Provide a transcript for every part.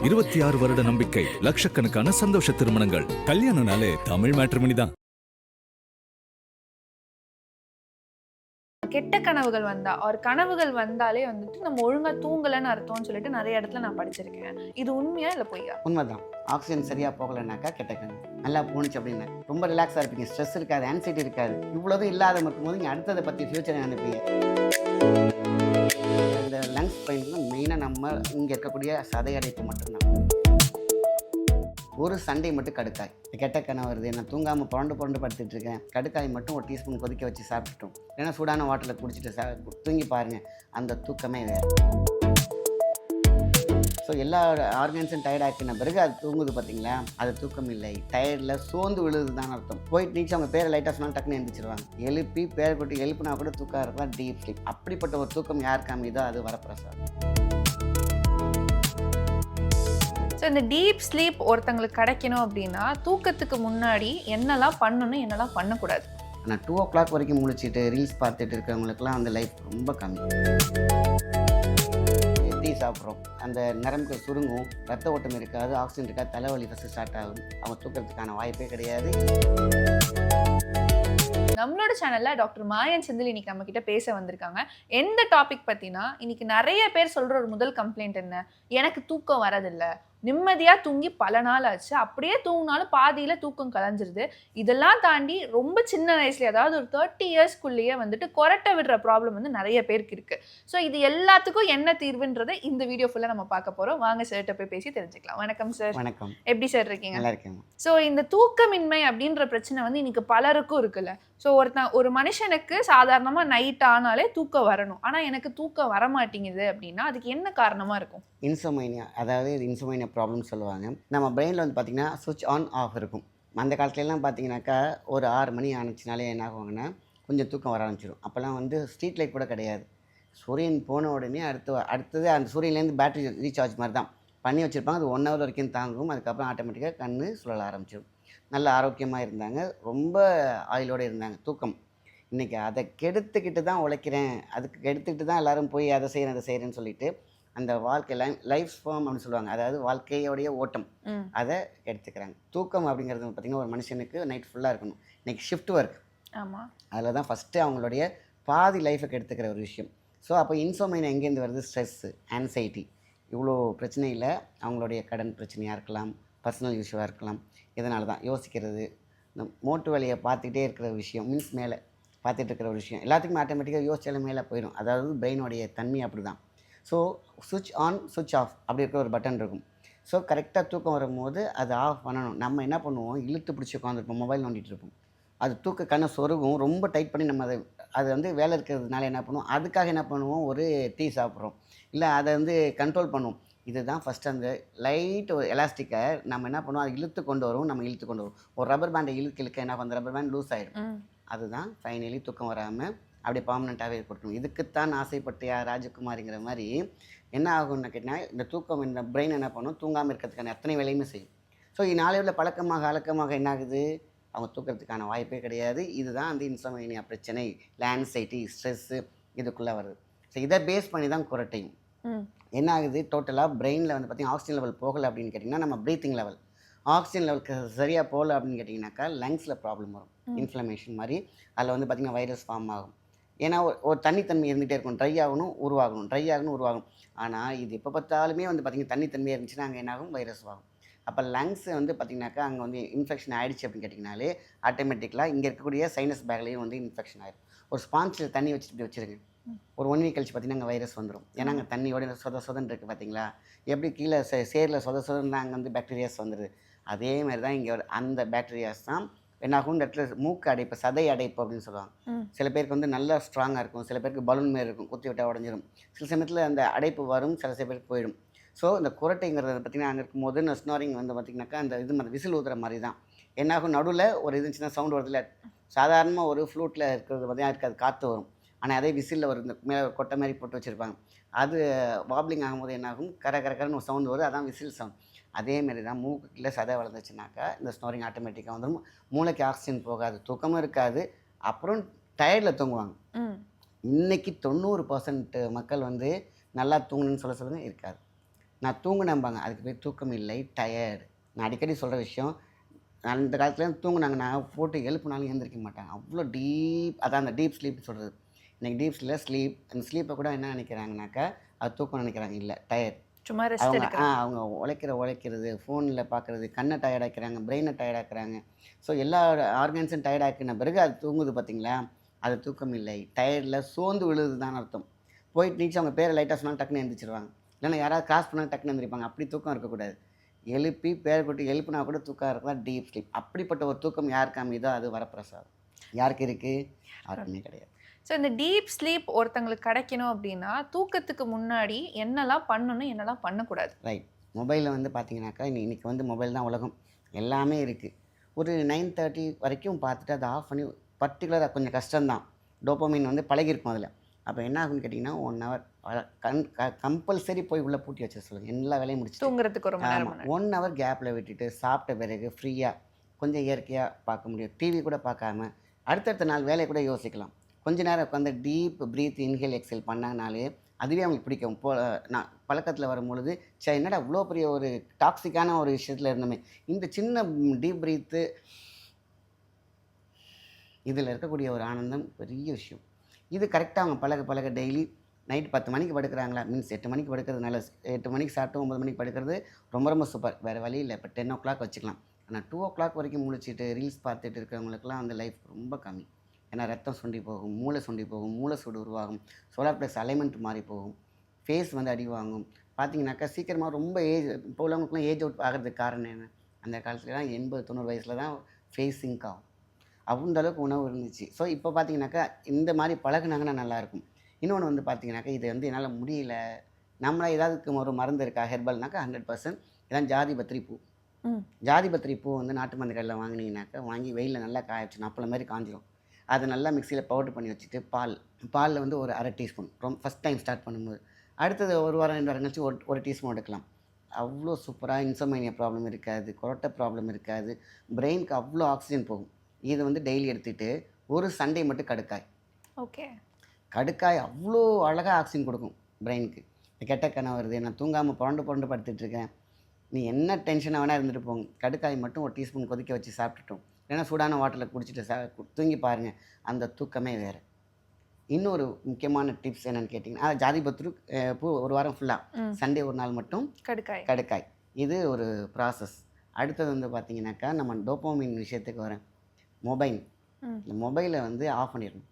26 வருட நம்பிக்கை, லட்சக்கணக்கான சந்தோஷ திருமணங்கள். கல்யாணம்னாலே தமிழ் மேட்ரிமோனி தான். கெட்ட கனவுகள் வந்தா கனவுகள் வந்தாலே வந்துட்டு நம்ம ஒழுங்கா தூங்கலன்னு அர்த்தம்னு சொல்லிட்டு நிறைய இடத்துல நான் படிச்சிருக்கேன். இது உண்மையா இல்ல பொய்யா? உண்மைதான். ஆக்சிஜன் சரியாக போகலைன்னாக்கா கெட்ட கனவு. நல்லா போணுச்சு அப்படின்னா ரொம்ப ரிலாக்ஸாக இருப்பீங்க, ஸ்ட்ரெஸ் இருக்காது, ஆன்சைட்டி இருக்காது. இவ்வளோதும் இல்லாத இருக்கும்போது நீங்கள் அடுத்ததை பற்றி ஃபியூச்சரை நினைப்பீங்க. இந்த லங்ஸ் பெயின்லாம் மெயினாக நம்ம இங்கே இருக்கக்கூடிய சதை அடைப்பு மட்டும்தான். ஒரு சண்டை மட்டும் கடுக்காய், கெட்ட கனவு வருது, நான் தூங்காமல் புரண்டு படுத்துட்டு இருக்கேன், கடுக்காய் மட்டும் ஒரு டீஸ்பூன் கொதிக்க வச்சு சாப்பிட்டுட்டோம், ஏன்னா சூடான வாட்டரில் குடிச்சிட்டு தூங்கி பாருங்கள், அந்த தூக்கமே வேறு. ஸோ எல்லா ஆர்கன்ஸும் டயர்ட் ஆக்கின பிறகு அது தூங்குது பார்த்தீங்களா, அது தூக்கம் இல்லை, டயர்டில் சோர்ந்து விழுது தான் அர்த்தம். போயிட்டு நீச்சு அவங்க பேரை லைட்டாக சொன்னால் டக்குன்னு எழுந்திரிச்சிருவாங்க. எழுப்பி பேரை கொட்டி எழுப்புனா கூட தூக்கம் இருக்கலாம், டீப் ஸ்லீப். அப்படிப்பட்ட ஒரு தூக்கம் யார் காமிதோ அது வரப்பிரசாதம். ஸோ இந்த டீப் ஸ்லீப் ஒருத்தங்களுக்கு கிடைக்கணும் அப்படின்னா தூக்கத்துக்கு முன்னாடி என்னெல்லாம் பண்ணணும், என்னெல்லாம் பண்ணக்கூடாது? ஆனால் 2 o'clock வரைக்கும் முழிச்சிட்டு ரீல்ஸ் பார்த்துட்டு இருக்கிறவங்களுக்குலாம் அந்த லைஃப் ரொம்ப கம்மி. டீ சாப்பிட்றோம், அந்த நரம்புகள் சுருங்கும், ரத்த ஓட்டம் இருக்காது, ஆக்சிஜன் இருக்காது, தலைவலி ஃபஸ்ட்டு ஸ்டார்ட் ஆகும். அவங்க தூக்கிறதுக்கான வாய்ப்பே கிடையாது. நம்மளோட சேனல்ல டாக்டர் மாயன் செந்தில் இன்னைக்கு நம்ம கிட்ட பேச வந்திருக்காங்க. எந்த டாபிக் பத்தினா, இன்னைக்கு நிறைய பேர் சொல்ற ஒரு முதல் கம்ப்ளைண்ட் என்ன, எனக்கு தூக்கம் வரதில்ல, நிம்மதியா தூங்கி பல நாள் ஆச்சு, அப்படியே தூங்கினாலும் பாதியில தூக்கம் கலைஞ்சிருது. இதெல்லாம் தாண்டி ரொம்ப சின்ன வயசுல, அதாவது ஒரு 30 இயர்ஸ்க்குள்ளேயே வந்துட்டு கொரட்டை விடுற ப்ராப்ளம் வந்து நிறைய பேருக்கு இருக்கு. ஸோ இது எல்லாத்துக்கும் என்ன தீர்வுன்றதை இந்த வீடியோ ஃபுல்லா நம்ம பார்க்க போறோம். வாங்க சார்கிட்ட போய் பேசி தெரிஞ்சுக்கலாம். வணக்கம் சார். வணக்கம். எப்படி சார் இருக்கீங்க? நல்லா இருக்கேன். ஸோ இந்த தூக்கமின்மை அப்படின்ற பிரச்சனை வந்து இன்னைக்கு பலருக்கும் இருக்குல்ல. ஸோ ஒரு மனுஷனுக்கு சாதாரணமாக நைட் ஆனாலே தூக்கம் வரணும், ஆனால் எனக்கு தூக்கம் வரமாட்டேங்குது அப்படின்னா அதுக்கு என்ன காரணமாக இருக்கும்? இன்சோமைனியா, அதாவது இது இன்சோமைனியா ப்ராப்ளம் சொல்லுவாங்க. நம்ம பிரெயினில் வந்து பார்த்திங்கன்னா சுவிட்ச் ஆன் ஆஃப் இருக்கும். அந்த காலத்துலலாம் பார்த்தீங்கன்னாக்கா ஒரு 6 மணி ஆனிச்சினாலே என்ன ஆகுவாங்கன்னா கொஞ்சம் தூக்கம் வர ஆரம்பிச்சிடும். அப்போல்லாம் வந்து ஸ்ட்ரீட் லைட் கூட கிடையாது. சூரியன் போன உடனே அடுத்தது அந்த சூரியன்லேருந்து பேட்டரி ரீசார்ஜ் மாதிரி தான் பண்ணி வச்சுருப்பாங்க. அது 1 hour வரைக்கும் தாங்கும். அதுக்கப்புறம் ஆட்டோமேட்டிக்காக கண் சுழல ஆரம்பிச்சிடும். நல்ல ஆரோக்கியமாக இருந்தாங்க, ரொம்ப ஆயுளோடு இருந்தாங்க. தூக்கம் இன்றைக்கி அதை கெடுத்துக்கிட்டு தான் உழைக்கிறேன், அதுக்கு கெடுத்துக்கிட்டு தான் எல்லோரும் போய் அதை செய்கிறேன்னு சொல்லிட்டு அந்த வாழ்க்கை லைஃப் ஃபார்ம் அப்படின்னு சொல்லுவாங்க, அதாவது வாழ்க்கையோடைய ஓட்டம், அதை எடுத்துக்கிறாங்க. தூக்கம் அப்படிங்கிறது பார்த்திங்கன்னா ஒரு மனுஷனுக்கு நைட் ஃபுல்லாக இருக்கணும். இன்றைக்கி ஷிஃப்ட் ஒர்க், ஆமாம், அதில் தான் ஃபஸ்ட்டு அவங்களுடைய பாதி லைஃபை எடுத்துக்கிற ஒரு விஷயம். ஸோ அப்போ இன்சோமைனியா எங்கேருந்து வருது? ஸ்ட்ரெஸ்ஸு, ஆன்சைட்டி, இவ்வளோ பிரச்சனையில் அவங்களுடைய கடன் பிரச்சனையாக இருக்கலாம், பர்சனல் இஷ்யூவாக இருக்கலாம். இதனால தான் யோசிக்கிறது, இந்த மோட்டு வேலையை பார்த்துக்கிட்டே இருக்கிற விஷயம், மீன்ஸ் மேலே பார்த்துட்டு இருக்கிற ஒரு விஷயம் எல்லாத்துக்குமே ஆட்டோமேட்டிக்காக யோசிச்சாலும் மேலே போயிடும். அதாவது பிரெயினுடைய தன்மை அப்படி தான். ஸோ சுவிட்ச் ஆன் சுவிட்ச் ஆஃப் அப்படி இருக்கிற ஒரு பட்டன் இருக்கும். ஸோ கரெக்டாக தூக்கம் வரும்போது அது ஆஃப் பண்ணணும். நம்ம என்ன பண்ணுவோம், இழுத்து பிடிச்சி உட்காந்துருப்போம், மொபைல் நோண்டிகிட்டு இருப்போம். அது தூக்க கண்ணை சொருகும், ரொம்ப டைட் பண்ணி நம்ம அது வந்து வேலை இருக்கிறதுனால என்ன பண்ணுவோம், அதுக்காக என்ன பண்ணுவோம், ஒரு டீ சாப்பிட்றோம், இல்லை அதை வந்து கண்ட்ரோல் பண்ணுவோம். இதுதான் ஃபஸ்ட்டு அந்த லைட் ஒரு எலாஸ்டிக்கை நம்ம என்ன பண்ணுவோம், அதை இழுத்து கொண்டு வரும். நம்ம இழுத்து கொண்டு வரும், ஒரு ரப்பர் பேண்டை இழுக்க என்ன பண்ணுற, ரப்பர் பேண்ட் லூஸ் ஆகிடும். அதுதான் ஃபைனலி தூக்கம் வராமல் அப்படியே பர்மனெண்ட்டாகவே கொடுக்கணும். இதுக்குத்தான் ஆசைப்பட்டியா ராஜகுமாரிங்கிற மாதிரி என்ன ஆகும்னு கேட்டால், இந்த தூக்கம் இந்த பிரெயின் என்ன பண்ணும், தூங்காமல் இருக்கிறதுக்கான அத்தனை வேலையுமே செய்யும். ஸோ நாளையில் பழக்கமாக என்ன ஆகுது, அவங்க தூக்கிறதுக்கான வாய்ப்பே கிடையாது. இதுதான் அந்த இன்சோமைனியா பிரச்சனை, ஆன்சைட்டி, ஸ்ட்ரெஸ்ஸு இதுக்குள்ளே வருது. ஸோ இதை பேஸ் பண்ணி தான் குரட்டையும் என்ன ஆகுது, டோட்டலாக பிரெயினில் வந்து பார்த்திங்கன்னா ஆக்சிஜன் லெவல் போகலை அப்படின்னு கேட்டிங்கன்னா, நம்ம ப்ரீத்திங் லெவல் ஆக்சிஜன் லெவலுக்கு சரியாக போகலை அப்படின்னு கேட்டிங்கனாக்கா லங்ஸில் ப்ராப்ளம் வரும், இன்ஃப்ளமேஷன் மாதிரி. அதில் வந்து பார்த்திங்கன்னா வைரஸ் ஃபார்ம் ஆகும். ஏன்னா ஒரு தண்ணித்தன்மை இருந்துகிட்டே இருக்கும், ட்ரை ஆகணும் உருவாகணும். ஆனால் இது எப்போ பார்த்தாலுமே வந்து பார்த்திங்கன்னா தண்ணித்தன்மையாக இருந்துச்சுன்னா அங்கே என்ன ஆகும், வைரஸ் ஆகும். அப்போ லங்ஸ் வந்து பார்த்திங்கனாக்கா அங்கே வந்து இன்ஃபெக்ஷன் ஆகிடுச்சு அப்படின்னு கேட்டிங்கனாலே ஆட்டோமேட்டிக்கலாக இங்கே இருக்கக்கூடிய சைனஸ் பேக்லேயும் வந்து இன்ஃபெக்ஷன் ஆகிடும். ஒரு ஸ்பான்ஸில் தண்ணி வச்சுட்டு இப்படி வச்சுருங்க, ஒரு 1 week கழிச்சு பார்த்திங்கன்னா அங்கே வைரஸ் வந்துடும். ஏன்னா அங்கே தண்ணியோட சொதன்னு இருக்குது பார்த்தீங்களா, எப்படி கீழே சேரில் சொதன்னு அங்கே வந்து பாக்டீரியாஸ் வந்துடுது. அதே மாதிரி தான் இங்கே அந்த பாக்டீரியாஸ் தான் என்னாகும், இந்த இடத்துல மூக்கு அடைப்பு, சதை அடைப்பு அப்படின்னு சொல்லுவாங்க. சில பேருக்கு வந்து நல்லா ஸ்ட்ராங்காக இருக்கும், சில பேருக்கு பலூன் மாரி இருக்கும், குத்தி விட்டால் உடஞ்சிடும். சில சமயத்தில் அந்த அடைப்பு வரும், சில பேருக்கு போயிடும். ஸோ இந்த குரட்டைங்கிறத பார்த்திங்கன்னா அங்கே இருக்கும்போது இந்த ஸ்னோரிங் வந்து பார்த்திங்கனாக்கா அந்த மாதிரி விசில் ஊதுற மாதிரி தான் என்னாகும், நடுவில் ஒரு சின்ன சவுண்டு வருதுல, சாதாரணமாக ஒரு ஃப்ளூட்டில் இருக்கிறது பார்த்திங்கன்னா இருக்காது, காற்று வரும். ஆனால் அதே விசிலில் ஒரு இந்த மேலே கொட்டை மாதிரி போட்டு வச்சுருப்பாங்க, அது வாப்ளிங் ஆகும்போது என்னாகும், கரன்னு ஒரு சவுண்டு வரும், அதான் விசில் சவுண்ட். அதேமாரி தான் மூக்குக்குள்ளே சதை வளர்ந்துச்சுனாக்கா இந்த ஸ்னோரிங் ஆட்டோமேட்டிக்காக வந்துடும். மூளைக்கு ஆக்சிஜன் போகாது, தூக்கமும் இருக்காது, அப்புறம் டயர்டில் தூங்குவாங்க. இன்றைக்கி 90% மக்கள் வந்து நல்லா தூங்கணுன்னு சொல்லுங்கள் இருக்காது. நான் தூங்குனேன்பாங்க, அதுக்கு பேர் தூக்கம் இல்லை, டயர்டு. நான் அடிக்கடி சொல்கிற விஷயம், அந்த காலத்துல தூங்குனாங்க, நான் போட்டு எழுப்புனாலும் எழுந்திரிக்க மாட்டாங்க. அவ்வளோ டீப், அதான் அந்த டீப் ஸ்லீப்னு சொல்கிறது. இன்றைக்கி டீப்ஸில் ஸ்லீப், அந்த ஸ்லீப்பை கூட என்ன நினைக்கிறாங்கனாக்கா, அது தூக்கம் நினைக்கிறாங்க. இல்லை, டயர்ட். சும்மா ரெஸ்ட் அவங்க எடுக்கிறேன். அவங்க உழைக்கிறது, ஃபோனில் பார்க்குறது, கண்ணை டயர்டாக்கிறாங்க, பிரெயினை டயர்டாக்குறாங்க. ஸோ எல்லா ஆர்கன்ஸும் டயர்டாக்கின பிறகு அது தூங்குது பார்த்தீங்களா, அது தூக்கம் இல்லை. டயர்டில் சோர்ந்து விழுது தான் அர்த்தம். போயிட்டு நீச்சு அவங்க பேரை லைட்டாக சொன்னாலும் டக்குன்னு எழுந்திரிச்சிருவாங்க. இல்லைன்னா யாராவது கிராஸ் பண்ணாலும் டக்குன்னு எழுந்திரிப்பாங்க. அப்படி தூக்கம் இருக்கக்கூடாது. எழுப்பி பேர் கொட்டி எழுப்புனா கூட தூக்கம் இருக்கலாம், டீப் ஸ்லீப். அப்படிப்பட்ட ஒரு தூக்கம் யாருக்கு அமையுதோ அது வரப்பிரசாதம். யாருக்கு இருக்குது? யாருக்குமே கிடையாது. ஸோ இந்த டீப் ஸ்லீப் ஒருத்தங்களுக்கு கிடைக்கணும் அப்படின்னா தூக்கத்துக்கு முன்னாடி என்னெல்லாம் பண்ணணும், என்னெல்லாம் பண்ணக்கூடாது? ரைட். மொபைலில் வந்து பார்த்தீங்கன்னாக்கா, இன்றைக்கி வந்து மொபைல் தான் உலகம். எல்லாமே இருக்குது. ஒரு 9:30 வரைக்கும் பார்த்துட்டு அதை ஆஃப் பண்ணி, பர்டிகுலராக கொஞ்சம் கஷ்டம்தான். டோப்போமைன் வந்து பழகிருக்கும் அதில். அப்போ என்ன ஆகும்னு கேட்டிங்கன்னா, 1 ஹவர் கம்பல்சரி போய் உள்ளே பூட்டி வச்சிட சொல்லுங்கள், எல்லா வேலையும் முடிச்சுட்டு. தூங்குறதுக்கு ஒரு மணி நேரம் ஆமாம், முன்னாடி. 1 ஹவர் கேப்பில் விட்டுட்டு சாப்பிட்ட பிறகு ஃப்ரீயாக கொஞ்சம் இயற்கையாக பார்க்க முடியும். டிவி கூட பார்க்காம அடுத்தடுத்த நாள் வேலையை கூட யோசிக்கலாம். கொஞ்ச நேரம் உட்காந்து டீப் ப்ரீத், இன்ஹேல் எக்ஸேல் பண்ணாங்கனாலே அதுவே அவங்களுக்கு பிடிக்கும். நான் பழக்கத்தில் வரும்பொழுது, சரி என்னடா இவ்வளோ பெரிய ஒரு டாக்ஸிக்கான ஒரு விஷயத்தில் இருந்தோமே, இந்த சின்ன டீப் ப்ரீத்து இதில் இருக்கக்கூடிய ஒரு ஆனந்தம் பெரிய விஷயம். இது கரெக்டாக அவங்க பழக டெய்லி நைட் 10 மணிக்கு படுக்கிறாங்களா, மீன்ஸ் 8 மணிக்கு படுக்கிறது நல்ல. 8 மணிக்கு சாப்பிட்டு 9 மணிக்கு படுக்கிறது ரொம்ப சூப்பர். வேறு வழி இல்லை. இப்போ 10 o'clock வச்சுக்கலாம். ஆனால் 2 o'clock வரைக்கும் முழிச்சிட்டு ரீல்ஸ் பார்த்துட்டு இருக்கிறவங்களுக்குலாம் அந்த லைஃப் ரொம்ப கம்மி. ஏன்னா ரத்தம் சுண்டி போகும், மூளை சுண்டி போகும், மூளை சூடு உருவாகும், சோலார் ப்ளஸ் அலைன்மெண்ட் மாறி போகும், ஃபேஸ் வந்து அடி வாங்கும். பார்த்தீங்கன்னாக்கா சீக்கிரமாக ரொம்ப இப்போ உள்ளவங்களுக்குலாம் ஏஜ் அவுட் ஆகிறதுக்கு காரணம் என்ன? அந்த காலத்துலலாம் 80-90 வயசில் தான் ஃபேஸ் சிங்க் ஆகும். அந்த அளவுக்கு உணவு இருந்துச்சு. ஸோ இப்போ பார்த்தீங்கன்னாக்கா இந்த மாதிரி பழகுனாங்கன்னா நல்லாயிருக்கும். இன்னொன்று வந்து பார்த்தீங்கன்னாக்கா, இது வந்து என்னால் முடியல, நம்மளா ஏதாவது ஒரு மருந்து இருக்கா ஹெர்பல்னாக்கா 100% இதான் ஜாதிபத்திரி பூ. ஜாதிபத்திரி பூ வந்து நாட்டு மருந்து கடையில் வாங்கினீங்கன்னாக்கா, வாங்கி வெயிலில் நல்லா காய வச்சு அப்பள மாதிரி காஞ்சிடும். அதை நல்லா மிக்சியில் பவுடர் பண்ணி வச்சுட்டு பாலில் வந்து ஒரு 1/2 டீஸ்பூன், ஃபஸ்ட் டைம் ஸ்டார்ட் பண்ணும்போது, அடுத்தது 1 வாரம் 2 வாரம் கழிச்சு ஒரு டீஸ்பூன் எடுக்கலாம். அவ்வளோ சூப்பராக இன்சோமேனியா ப்ராப்ளம் இருக்காது, கொரட்டை ப்ராப்ளம் இருக்காது, பிரெயினுக்கு அவ்வளோ ஆக்சிஜன் போகும். இது வந்து டெய்லி எடுத்துகிட்டு ஒரு சண்டே மட்டும் கடுக்காய். ஓகே. கடுக்காய் அவ்வளோ அழகாக ஆக்சிஜன் கொடுக்கும் பிரெயினுக்கு. கெட்ட கனவு வருது, நான் தூங்காமல் புரண்டு படுத்துட்ருக்கேன், நீ என்ன டென்ஷனாக வேணால் இருந்துட்டு போங்க, கடுக்காய் மட்டும் ஒரு டீஸ்பூன் கொதிக்க வச்சு சாப்பிட்டுட்டோம், இல்லைன்னா சூடான வாட்டரில் குடிச்சிட்டு தூங்கி பாருங்கள், அந்த தூக்கமே வேறு. இன்னொரு முக்கியமான டிப்ஸ் என்னென்னு கேட்டிங்கன்னா, ஜாதிபத்திரி பூ 1 வாரம் ஃபுல்லாக, சண்டே ஒரு நாள் மட்டும் கடுக்காய். இது ஒரு ப்ராசஸ். அடுத்தது வந்து பார்த்திங்கனாக்கா, நம்ம டோப்போமைன் விஷயத்துக்கு வரேன். இந்த மொபைலை வந்து ஆஃப் பண்ணிடணும்.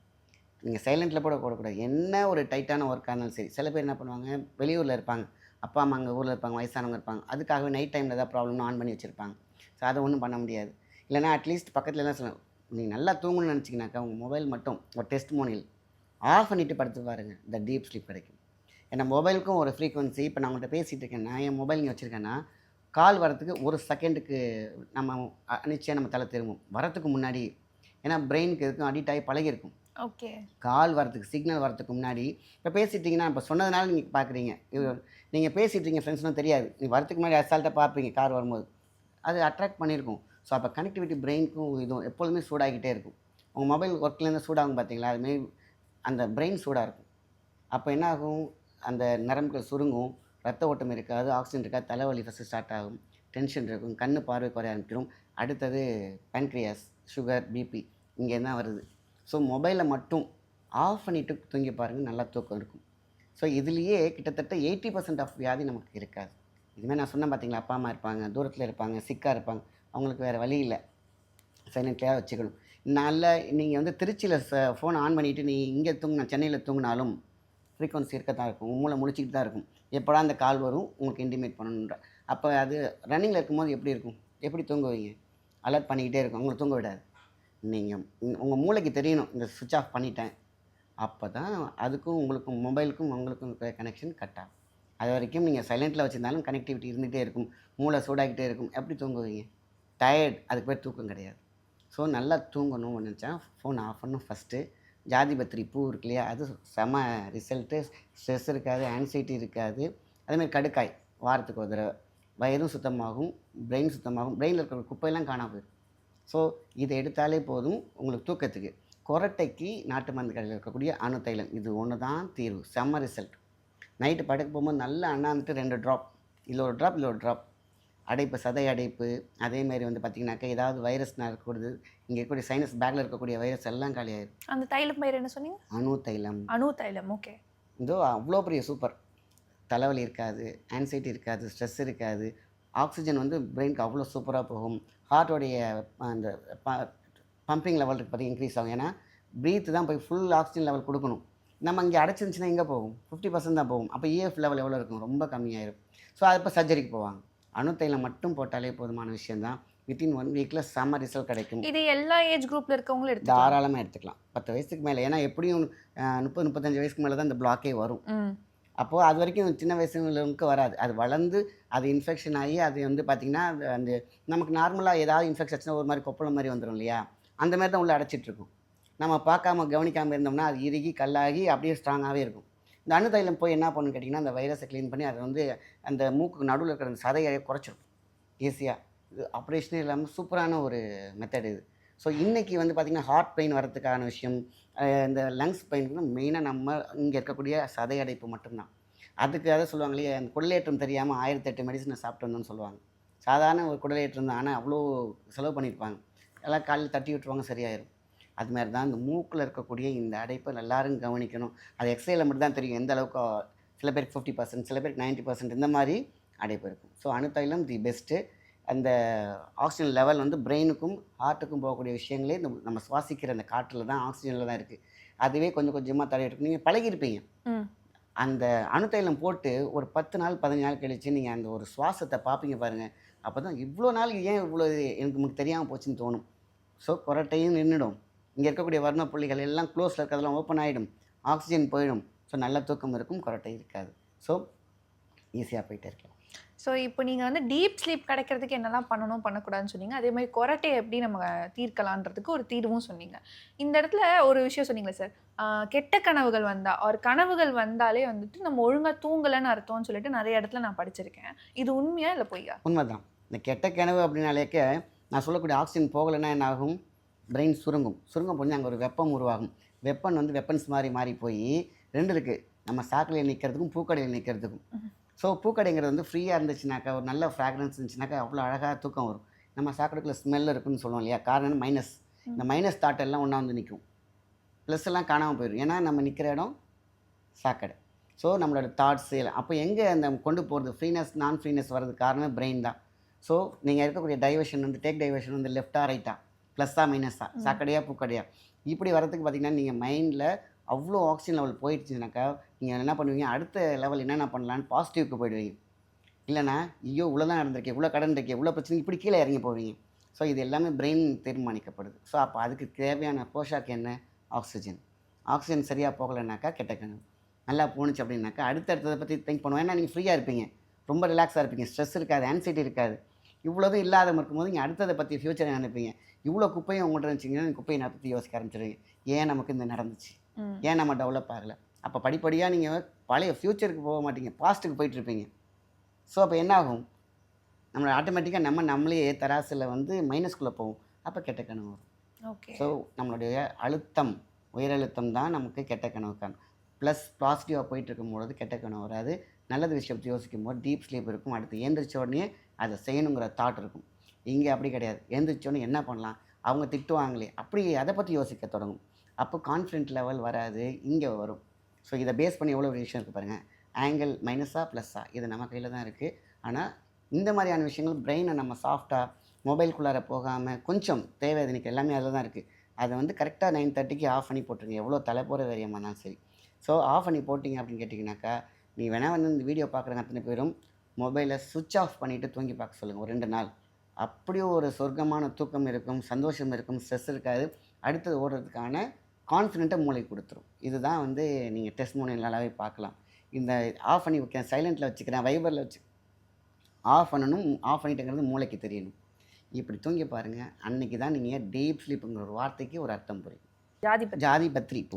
நீங்கள் சைலண்ட்டில் கூட போடக்கூடாது. என்ன ஒரு டைட்டான ஒர்க்காக இருந்தாலும் சரி. சில பேர் என்ன பண்ணுவாங்க, வெளியூரில் இருப்பாங்க, அப்பா அம்மா அங்கே ஊரில் இருப்பாங்க, வயசானவங்க இருப்பாங்க, அதுக்காகவே நைட் டைமில் ஏதாவது ப்ராப்ளம்னு ஆன் பண்ணி வச்சுருப்பாங்க. ஸோ அதை ஒன்றும் பண்ண முடியாது. இல்லைனா அட்லீஸ்ட் பக்கத்தில் எல்லாம் சொல்லலாம், நீங்கள் நல்லா தூங்கணும்னு நினச்சிங்கனாக்கா உங்கள் மொபைல் மட்டும் ஒரு டெஸ்ட்மோனியல் ஆஃப் பண்ணிவிட்டு படுத்து பாருங்கள், இந்த டீப் ஸ்லீப் கிடைக்கும். ஏன்னா மொபைலுக்கும் ஒரு ஃப்ரீக்வன்சி, இப்போ நான் உங்கள்கிட்ட பேசிகிட்டு இருக்கேன்னா, என் மொபைல் நீங்கள் வச்சுருக்கேன்னா, கால் வரத்துக்கு 1 செகண்டுக்கு நம்ம நிச்சயம் நம்ம தலை திரும்பும் வரத்துக்கு முன்னாடி. ஏன்னா பிரெயினுக்கு இருக்கும் அடிக்ட் ஆகி பழகிருக்கும். ஓகே. கால் வரத்துக்கு, சிக்னல் வரத்துக்கு முன்னாடி. இப்போ பேசிட்டிங்கன்னா, இப்போ சொன்னதுனால நீங்கள் பார்க்குறீங்க, நீங்கள் பேசிகிட்ருக்கீங்க, ஃப்ரெண்ட்ஸ்லாம் தெரியாது, நீங்கள் வரத்துக்கு முன்னாடி அசால்ட்டாக பார்ப்பீங்க கார் வரும்போது, அது அட்ராக்ட் பண்ணியிருக்கும். ஸோ அப்போ கனெக்டிவிட்டி பிரெயினுக்கும் இதுவும் எப்பொழுதுமே சூடாகிட்டே இருக்கும். உங்கள் மொபைல் ஒர்க்லேருந்து சூடாகும் பார்த்தீங்களா, அதுமாரி அந்த பிரெயின் சூடாக இருக்கும். அப்போ என்ன ஆகும், அந்த நரம்புகள் சுருங்கும், ரத்த ஓட்டம் இருக்காது, ஆக்சிஜன் இருக்காது, தலைவலி ஃபஸ்ட்டு ஸ்டார்ட் ஆகும், டென்ஷன் இருக்கும், கண் பார்வை குறைய ஆரம்பிச்சிடும். அடுத்தது பேன்க்ரியாஸ், சுகர், பிபி இங்கே தான் வருது. ஸோ மொபைலை மட்டும் ஆஃப் பண்ணிவிட்டு தூங்கி பாருங்கள், நல்லா தூக்கம் இருக்கும். ஸோ இதுலேயே கிட்டத்தட்ட 80% ஆஃப் வியாதி நமக்கு இருக்காது. இதுமாதிரி நான் சொன்னேன் பார்த்தீங்களா, அப்பா அம்மா இருப்பாங்க, தூரத்தில் இருப்பாங்க, சிக்காக இருப்பாங்க, அவங்களுக்கு வேறு வழி இல்லை, சைலண்ட்லியாக வச்சுக்கணும். நீங்கள் வந்து திருச்சியில் ஃபோனை ஆன் பண்ணிவிட்டு நீ இங்கே சென்னையில் தூங்கினாலும் ஃப்ரீக்வன்சி இருக்க தான் இருக்கும், மூளை முழிச்சிக்கிட்டு தான் இருக்கும், எப்போடா அந்த கால் வரும் உங்களுக்கு இன்டிமேட் பண்ணணுன்ற. அப்போ அது ரன்னிங்கில் இருக்கும்போது எப்படி இருக்கும், எப்படி தூங்குவீங்க, அலர்ட் பண்ணிக்கிட்டே இருக்கும், உங்களை தூங்க விடாது. நீங்கள் உங்கள் மூளைக்கு தெரியணும் இந்த சுவிட்ச் ஆஃப் பண்ணிட்டேன், அப்போ தான் அதுக்கும் உங்களுக்கும் மொபைலுக்கும் உங்களுக்கும் இருக்கிற கனெக்ஷன் கட் ஆகும். அது வரைக்கும் நீங்கள் சைலண்ட்டில் வச்சுருந்தாலும் கனெக்டிவிட்டி இருந்துகிட்டே இருக்கும், மூளை சூடாகிட்டே இருக்கும், எப்படி தூங்குவீங்க, டயர்ட், அதுக்கு பேர் தூக்கம் கிடையாது. ஸோ நல்லா தூங்கணும்னு நினச்சா ஃபோன் ஆஃப் பண்ணணும் ஃபஸ்ட்டு. ஜாதிபத்திரி பூ இருக்கு இல்லையா, அது செம ரிசல்ட்டு, ஸ்ட்ரெஸ் இருக்காது, ஆன்சைட்டி இருக்காது. அதேமாதிரி கடுக்காய் வாரத்துக்கு ஒரு தடவை, வயிறும் சுத்தமாகும், பிரெயின் சுத்தமாகும், பிரெயினில் இருக்கிற குப்பையெல்லாம் காணாமல் போயிடும். ஸோ இதை எடுத்தாலே போதும் உங்களுக்கு தூக்கத்துக்கு. கொரட்டைக்கு நாட்டு மருந்து கடையில் இருக்கக்கூடிய அணு தைலம், இது ஒன்று தான் தீர்வு, செம்ம ரிசல்ட். நைட்டு படுக்க போகும்போது நல்லா அண்ணாந்துட்டு 2 ட்ராப் இதில் ஒரு ட்ராப், இதில் ஒரு ட்ராப். அடைப்பு, சதை அடைப்பு, அதேமாரி வந்து பார்த்திங்கனாக்கா ஏதாவது வைரஸ்னால் இருக்கக்கூடாது, இங்கே இருக்கக்கூடிய சைனஸ் பேக்கில் இருக்கக்கூடிய வைரஸ் எல்லாம் காலியாயிடும். அந்த தைலம் பேர் என்ன சொன்னீங்க? அணு தைலம். அணு தைலம். ஓகே. இதோ அவ்வளோ பெரிய சூப்பர். தலைவலி இருக்காது, ஆன்சைட்டி இருக்காது, ஸ்ட்ரெஸ் இருக்காது. ஆக்சிஜன் வந்து பிரெயினுக்கு அவ்வளோ சூப்பராக போகும். ஹார்ட்டோடைய அந்த பம்பிங் லெவல் இருக்குது பார்த்திங்க இன்க்ரீஸ் ஆகும். ஏன்னா ப்ரீத் தான் போய் ஃபுல் ஆக்சிஜன் லெவல் கொடுக்கணும். நம்ம இங்கே அடைச்சிருந்துச்சுன்னா எங்கே போகும்? 50% தான் போகும். அப்போ இஎஃப் லெவல் எவ்வளோ இருக்கும்? ரொம்ப கம்மியாயிரும். ஸோ அது இப்போ சர்ஜரிக்கு போவாங்க. அணு தைலம் மட்டும் போட்டாலே போதுமான விஷயந்தான். வித்தின் 1 வீக்கில் செம்ம ரிசல்ட் கிடைக்கும். இது எல்லா ஏஜ் குரூப்பில் இருக்கவங்களும் எடுத்துக்கலாம், தாராளமாக எடுத்துக்கலாம். 10 வயசுக்கு மேலே. ஏன்னா எப்படியும் 30-35 வயசுக்கு மேலே தான் இந்த பிளாக்கே வரும். அப்போது அது வரைக்கும் சின்ன வயசுங்களுக்கு வராது. அது வளர்ந்து அது இன்ஃபெக்ஷன் ஆகி அது வந்து பார்த்திங்கன்னா அந்த நமக்கு நார்மலாக ஏதாவது இன்ஃபெக்ஷன் ஆச்சுன்னா ஒரு மாதிரி கொப்பளம் மாதிரி வந்துடும் இல்லையா? அந்த மாதிரி தான் உள்ளே அடைச்சிட்ருக்கும். நம்ம பார்க்காம கவனிக்காமல் இருந்தோம்னா அது இறுகி கல்லாகி அப்படியே ஸ்ட்ராங்காகவே இருக்கும். இந்த அணு தைலம் போய் என்ன பண்ணுன்னு கேட்டிங்கன்னா, அந்த வைரஸை க்ளீன் பண்ணி அதை வந்து அந்த மூக்கு நடுவில் இருக்கிற அந்த சதையை குறைச்சிடும் ஈஸியாக. இது ஆப்ரேஷனே இல்லாமல் சூப்பரான ஒரு மெத்தட் இது. ஸோ இன்றைக்கி வந்து பார்த்திங்கன்னா ஹார்ட் பெயின் வரதுக்கான விஷயம், இந்த லங்ஸ் பெயினுக்கு மெயினாக நம்ம இங்கே இருக்கக்கூடிய சதை அடைப்பு மட்டும்தான். அதுக்கு அதை சொல்லுவாங்க இல்லையா, அந்த குடலேற்றம் தெரியாமல் 1008 மெடிசனை சாப்பிட்டு வந்தோன்னு சொல்லுவாங்க. சாதாரண ஒரு குடலேற்றம் தான், ஆனால் அவ்வளோ செலவு பண்ணியிருப்பாங்க. எல்லாம் காலையில் தட்டி விட்டுருவாங்க, சரியாயிடும். அது மாதிரி தான் இந்த மூக்கில் இருக்கக்கூடிய இந்த அடைப்பை எல்லாரும் கவனிக்கணும். அது எக்ஸ்ரேல மட்டும் தான் தெரியும் எந்த அளவுக்கு. சில பேருக்கு 50%, சில பேருக்கு 90% இந்த மாதிரி அடைப்பு இருக்கும். ஸோ அணு தைலம் தி பெஸ்ட்டு. அந்த ஆக்சிஜன் லெவல் வந்து பிரெயினுக்கும் ஹார்ட்டுக்கும் போகக்கூடிய விஷயங்களே நம்ம சுவாசிக்கிற அந்த காற்றில் தான், ஆக்சிஜனில் தான் இருக்குது. அதுவே கொஞ்சம் கொஞ்சமாக தடையிட்டு நீங்கள் பழகிருப்பீங்க. அந்த அணு தைலம் போட்டு ஒரு 10 நாள் 15 நாள் கழித்து நீங்கள் அந்த ஒரு சுவாசத்தை பார்ப்பீங்க பாருங்கள். அப்போ தான் இவ்வளோ நாள் ஏன் இவ்வளோ நமக்கு தெரியாமல் போச்சுன்னு தோணும். ஸோ கொரட்டையும் நின்றுடும். இங்கே இருக்கக்கூடிய வர்ண புள்ளிகள் எல்லாம் க்ளோஸில் இருக்கிறதெல்லாம் ஓப்பன் ஆகிடும், ஆக்சிஜன் போயிடும். ஸோ நல்ல தூக்கம் இருக்கும், கொரட்டை இருக்காது. ஸோ ஈஸியாக போயிட்டே இருக்கலாம். ஸோ இப்போ நீங்கள் வந்து டீப் ஸ்லீப் கிடைக்கிறதுக்கு என்னெல்லாம் பண்ணணும் பண்ணக்கூடாதுன்னு சொன்னீங்க. அதே மாதிரி கொரட்டையை எப்படி நம்ம தீர்க்கலான்றதுக்கு ஒரு தீர்வும் சொன்னீங்க. இந்த இடத்துல ஒரு விஷயம் சொன்னீங்களே சார், கெட்ட கனவுகள் வந்தால் ஒரு கனவுகள் வந்தாலே வந்துட்டு நம்ம ஒழுங்காக தூங்கலைன்னு அர்த்தம்னு சொல்லிட்டு நிறைய இடத்துல நான் படிச்சிருக்கேன். இது உண்மையா இல்லை பொய்யா? உண்மைதான். இந்த கெட்ட கனவு அப்படின்னாலேக்க நான் சொல்லக்கூடிய ஆக்சிஜன் போகலைன்னா என்ன ஆகும்? பிரெயின் சுருங்கம் போய் அங்கே ஒரு வெப்பம் உருவாகும். வெப்பன் வந்து வெப்பன்ஸ் மாதிரி மாறி போய் 2 இருக்குது. நம்ம சாக்கடையில் நிற்கிறதுக்கும் பூக்கடையில் நிற்கிறதுக்கும். ஸோ பூக்கடைங்கிறது வந்து ஃப்ரீயாக இருந்துச்சுனாக்கா, ஒரு நல்ல ஃப்ராக்ரன்ஸ் இருந்துச்சுனாக்கா அவ்வளோ அழகாக தூக்கம் வரும். நம்ம சாக்கடைக்குள்ள ஸ்மெல் இருக்குன்னு சொல்லுவோம் இல்லையா? காரணம் மைனஸ். இந்த மைனஸ் தாட் எல்லாம் ஒன்றா வந்து நிற்கும். ப்ளஸ் எல்லாம் காணாமல் போயிடும். ஏன்னா நம்ம நிற்கிற இடம் சாக்கடை. ஸோ நம்மளோட தாட்ஸ் எல்லாம் அப்போ எங்கே அந்த கொண்டு போகிறது ஃப்ரீனஸ் நான் ஃப்ரீனஸ் வர்றதுக்கு காரணமே பிரெயின் தான். ஸோ நீங்கள் இருக்கக்கூடிய டைவர்ஷன் வந்து டேக் டைவர்ஷன் வந்து லெஃப்டாக ரைட்டா, ப்ளஸ்ஸா மைனஸா, சாக்கடையா பூக்கடையா, இப்படி வரதுக்கு பார்த்திங்கன்னா நீங்கள் மைண்டில் அவ்வளோ ஆக்சிஜன் லெவல் போயிடுச்சுனாக்கா நீங்கள் என்ன பண்ணுவீங்க, அடுத்த லெவல் என்னென்ன பண்ணலான்னு பாசிட்டிவ்க்கு போயிடுவீங்க. இல்லைனா ஐயோ இவ்வளோ தான் நடந்திருக்கேன், இவ்வளோ கடன் இருக்கே, இவ்வளோ பிரச்சனை, இப்படி கீழே இறங்கி போவீங்க. ஸோ இது எல்லாமே பிரெயின் தீர்மானிக்கப்படுது. ஸோ அப்போ அதுக்கு தேவையான போஷாக்கு என்ன? ஆக்சிஜன். ஆக்சிஜன் சரியாக போகலைனாக்கா கெட்ட கனவு. நல்லா போணுச்சு அப்படின்னாக்கா அடுத்தடுத்ததை பற்றி திங்க் பண்ணுவோம். ஏன்னா நீங்கள் ஃப்ரீயாக இருப்பீங்க, ரொம்ப ரிலாக்ஸாக இருப்பீங்க, ஸ்ட்ரெஸ் இருக்காது, ஆன்சைட்டி இருக்காது. இவ்வளோதும் இல்லாத இருக்கும்போது நீங்கள் அடுத்ததை பற்றி ஃப்யூச்சரை நினைப்பீங்க. இவ்வளோ குப்பையும் உங்கள்கிட்ட இருந்துச்சிங்கன்னா குப்பையை நான் பற்றி யோசிக்க ஆரம்பிச்சிடுவீங்க. ஏன் நமக்கு இந்த நடந்துச்சு, ஏன் நம்ம டெவலப் ஆகலை. அப்போ படிப்படியாக நீங்கள் பழைய ஃப்யூச்சருக்கு போக மாட்டீங்க, பாஸ்ட்டுக்கு போயிட்டுருப்பீங்க. ஸோ அப்போ என்ன ஆகும்? நம்மளை ஆட்டோமேட்டிக்காக நம்மளே தராசில் வந்து மைனஸ்குள்ளே போகும். அப்போ கெட்ட கனவு வரும். ஓகே. ஸோ நம்மளுடைய அழுத்தம், உயரழுத்தம் தான் நமக்கு கெட்ட கனவு காரணம். ப்ளஸ் பாசிட்டிவாக போயிட்டு இருக்கும்போது கெட்ட கனவு வராது. நல்லது விஷயத்தை யோசிக்கும் போது டீப் ஸ்லீப் இருக்கும். அடுத்து எழுந்திரிச்ச உடனே அதை செய்யணுங்கிற தாட் இருக்கும். இங்கே அப்படி கிடையாது. எழுந்திரிச்சோடனே என்ன பண்ணலாம், அவங்க திட்டுவாங்களே, அப்படி அதை பற்றி யோசிக்க தொடங்கும். அப்போ கான்ஃபிடென்ட் லெவல் வராது, இங்கே வரும். ஸோ இதை பேஸ் பண்ணி எவ்வளோ விஷயம் இருக்குது பாருங்கள். ஆங்கிள் மைனஸா ப்ளஸ்ஸா இது நம்ம கையில் தான் இருக்குது. ஆனால் இந்த மாதிரியான விஷயங்கள் பிரெயினை நம்ம சாஃப்டாக மொபைல்குள்ளார போகாமல் கொஞ்சம் தேவை எனக்கு எல்லாமே அதில் தான் இருக்குது. அதை வந்து கரெக்டாக 9:30க்கு ஆஃப் பண்ணி போட்டுருங்க. எவ்வளோ தலைப்போகிற வேரியமாக இருந்தாலும் சரி. ஸோ ஆஃப் பண்ணி போட்டிங்க அப்படின்னு கேட்டிங்கனாக்கா, நீ வேணால் வந்து இந்த வீடியோ பார்க்குறங்க அத்தனை பேரும் மொபைலை சுவிட்ச் ஆஃப் பண்ணிவிட்டு தூங்கி பார்க்க சொல்லுங்கள் ஒரு 2 நாள். அப்படியே ஒரு சொர்க்கமான தூக்கம் இருக்கும், சந்தோஷம் இருக்கும், ஸ்ட்ரெஸ் இருக்காது. அடுத்தது ஓடுறதுக்கான கான்ஃபிடென்ட்டை மூளைக்கு கொடுத்துரும். இதுதான் வந்து நீங்கள் டெஸ்டிமோனியலாகவே பார்க்கலாம். இந்த ஆஃப் பண்ணி வைக்கிறேன், சைலண்ட்டில் வச்சுக்கிறேன், வைபரில் வச்சு ஆஃப் பண்ணணும், ஆஃப் பண்ணிட்டேங்கிறது மூளைக்கு தெரியணும். இப்படி தூங்கி பாருங்கள். அன்றைக்கி தான் நீங்கள் டீப் ஸ்லீப்புங்கிற ஒரு வார்த்தைக்கு ஒரு அர்த்தம் புரியும். ஜாதிபத்ரி பூ.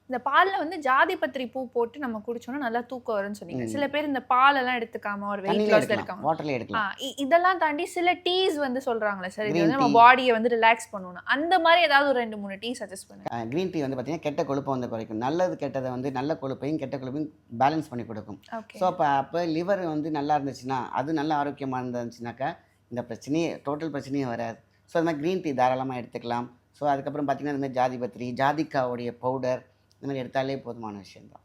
இந்த பால்ல வந்து ஜாதிபத்திரி பூ போட்டு நம்ம குடிச்சோம்னா நல்லா தூக்கம் வரும்னு சொன்னீங்க. சில பேர் இந்த பாலெல்லாம் எடுத்துக்காம ஒரு வெயிட் தண்ணியில லாஸ்ல எடுக்கலாம், இருக்காங்க. வாட்டர்ல எடுக்கலாம். இதெல்லாம் தாண்டி சில டீஸ் வந்து சொல்றாங்களே சார், இது Green வந்து நம்ம tea. பாடியை வந்து ரிலாக்ஸ் பண்ணணும். அந்த மாதிரி ஏதாவது ஒரு 2-3 டீ சஜஸ்ட் பண்ணுங்க. க்ரீன் டீ வந்து பார்த்தீங்கன்னா கெட்ட கொழுப்பை வந்து குறைக்கும். நல்லது கெட்டதை வந்து நல்ல கொழுப்பையும் கெட்ட கொழுப்பையும் பேலன்ஸ் பண்ணி கொடுக்கும். ஓகே. ஸோ அப்போ லிவர் வந்து நல்லா இருந்துச்சுன்னா, அது நல்ல ஆரோக்கியமாக இருந்துச்சுனாக்கா இந்த பிரச்சனையே டோட்டல் பிரச்சனையே வராது. ஸோ அது மாதிரி க்ரீன் டீ தாராளமாக எடுத்துக்கலாம். ஸோ அதுக்கப்புறம் பார்த்தீங்கன்னா இந்த மாதிரி ஜாதிபத்ரி, ஜாதிக்காவுடைய பவுடர் இந்த மாதிரி எடுத்தாலே போதுமான விஷயம் தான்.